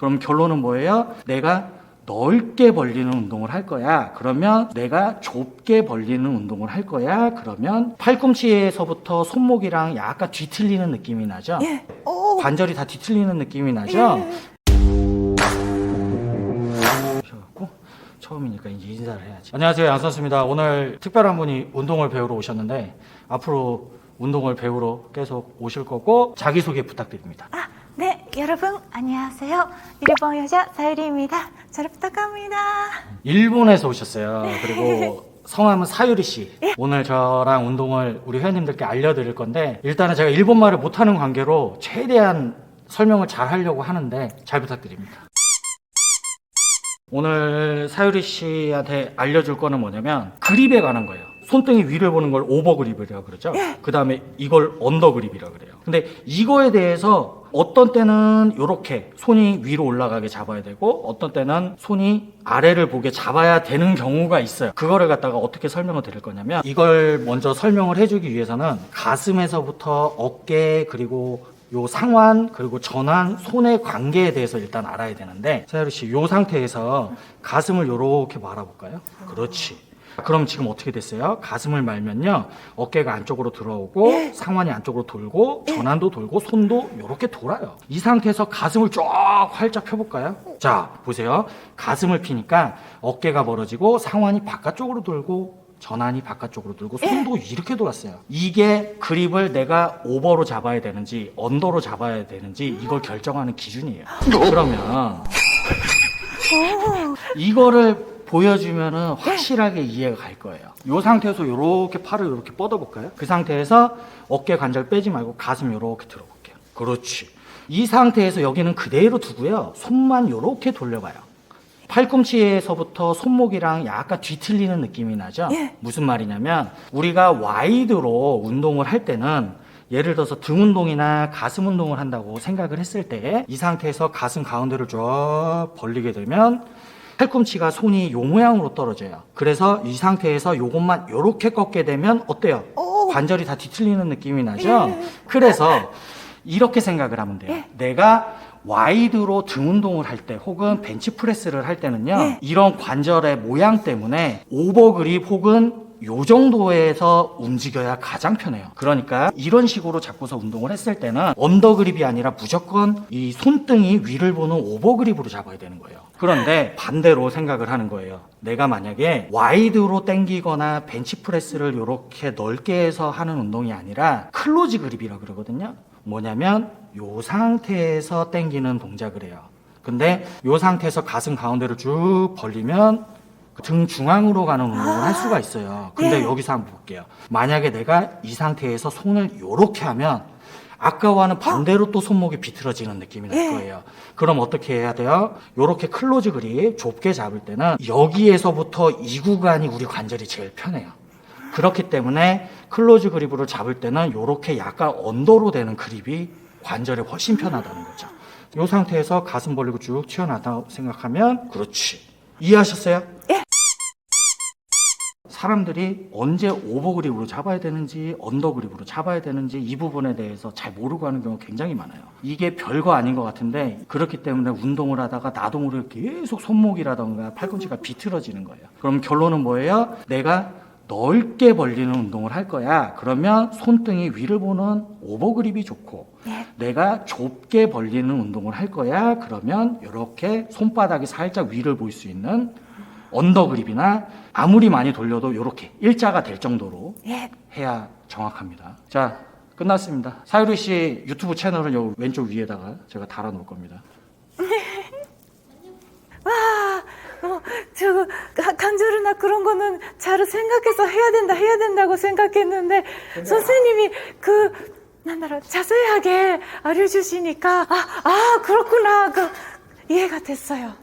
그럼 결론은 뭐예요? 내가 넓게 벌리는 운동을 할 거야. 그러면 내가 좁게 벌리는 운동을 할 거야. 그러면 팔꿈치에서부터 손목이랑 약간 뒤틀리는 느낌이 나죠? 예. 오. 관절이 다 뒤틀리는 느낌이 나죠? 예. 그래갖고 처음이니까 이제 인사를 해야지. 안녕하세요, 양선수입니다. 오늘 특별한 분이 운동을 배우러 오셨는데 앞으로 운동을 배우러 계속 오실 거고 자기소개 부탁드립니다. 네, 여러분 안녕하세요. 일본 여자 사유리입니다. 잘 부탁합니다. 일본에서 오셨어요. 그리고 성함은 사유리 씨. 오늘 저랑 운동을 우리 회원님들께 알려드릴 건데 일단은 제가 일본말을 못하는 관계로 최대한 설명을 잘 하려고 하는데 잘 부탁드립니다. 오늘 사유리 씨한테 알려줄 거는 뭐냐면 그립에 관한 거예요. 손등이 위를 보는 걸 오버 그립이라고 그러죠. 그 다음에 이걸 언더 그립이라고 그래요. 근데 이거에 대해서 어떤 때는 이렇게 손이 위로 올라가게 잡아야 되고 어떤 때는 손이 아래를 보게 잡아야 되는 경우가 있어요. 그거를 갖다가 어떻게 설명을 드릴 거냐면 이걸 먼저 설명을 해주기 위해서는 가슴에서부터 어깨 그리고 요 상완 그리고 전완 손의 관계에 대해서 일단 알아야 되는데 사유리 씨 요 상태에서 가슴을 요렇게 말아볼까요? 그렇지. 그럼 지금 어떻게 됐어요? 가슴을 말면요 어깨가 안쪽으로 들어오고 상완이 안쪽으로 돌고 전완도 돌고 손도 이렇게 돌아요. 이 상태에서 가슴을 쫙 활짝 펴볼까요? 자 보세요. 가슴을 피니까 어깨가 벌어지고 상완이 바깥쪽으로 돌고 전완이 바깥쪽으로 돌고 손도 이렇게 돌았어요. 이게 그립을 내가 오버로 잡아야 되는지 언더로 잡아야 되는지 이걸 결정하는 기준이에요. 그러면 이거를 보여주면은 확실하게 이해가 갈 거예요. 이 상태에서 이렇게 팔을 이렇게 뻗어볼까요? 그 상태에서 어깨 관절 빼지 말고 가슴 이렇게 들어볼게요. 그렇지. 이 상태에서 여기는 그대로 두고요. 손만 이렇게 돌려봐요. 팔꿈치에서부터 손목이랑 약간 뒤틀리는 느낌이 나죠? 무슨 말이냐면 우리가 와이드로 운동을 할 때는 예를 들어서 등 운동이나 가슴 운동을 한다고 생각을 했을 때 이 상태에서 가슴 가운데를 쫙 벌리게 되면 팔꿈치가 손이 요 모양으로 떨어져요. 그래서 이 상태에서 요것만 요렇게 꺾게 되면 어때요? 관절이 다 뒤틀리는 느낌이 나죠? 그래서 이렇게 생각을 하면 돼요. 내가 와이드로 등 운동을 할 때 혹은 벤치프레스를 할 때는요 이런 관절의 모양 때문에 오버그립 혹은 요 정도에서 움직여야 가장 편해요. 그러니까 이런 식으로 잡고서 운동을 했을 때는 언더그립이 아니라 무조건 이 손등이 위를 보는 오버그립으로 잡아야 되는 거예요. 그런데 반대로 생각을 하는 거예요. 내가 만약에 와이드로 당기거나 벤치프레스를 이렇게 넓게 해서 하는 운동이 아니라 클로즈 그립이라고 그러거든요. 뭐냐면 요 상태에서 당기는 동작을 해요. 근데 요 상태에서 가슴 가운데를 쭉 벌리면 등 중앙으로 가는 운동을 할 수가 있어요. 근데 여기서 한번 볼게요. 만약에 내가 이 상태에서 손을 이렇게 하면 아까와는 반대로 또 손목이 비틀어지는 느낌이 날 거예요. 그럼 어떻게 해야 돼요? 이렇게 클로즈 그립 좁게 잡을 때는 여기에서부터 이 구간이 우리 관절이 제일 편해요. 그렇기 때문에 클로즈 그립으로 잡을 때는 이렇게 약간 언더로 되는 그립이 관절에 훨씬 편하다는 거죠. 이 상태에서 가슴 벌리고 쭉 튀어나왔다고 생각하면 그렇지. 이해하셨어요? 사람들이 언제 오버그립으로 잡아야 되는지 언더그립으로 잡아야 되는지 이 부분에 대해서 잘 모르고 하는 경우가 굉장히 많아요. 이게 별거 아닌 것 같은데 그렇기 때문에 운동을 하다가 나도 모르게 계속 손목이라던가 팔꿈치가 비틀어지는 거예요. 그럼 결론은 뭐예요? 내가 넓게 벌리는 운동을 할 거야. 그러면 손등이 위를 보는 오버그립이 좋고 내가 좁게 벌리는 운동을 할 거야. 그러면 이렇게 손바닥이 살짝 위를 볼 수 있는 언더그립이나 아무리 많이 돌려도 이렇게 일자가 될 정도로 해야 정확합니다. 자, 끝났습니다. 사유리 씨 유튜브 채널은 요 왼쪽 위에다가 제가 달아놓을 겁니다. 저거 관절이나 그런 거는 잘 생각해서 해야 된다고 생각했는데 선생님이 자세하게 알려주시니까 그렇구나 이해가 됐어요.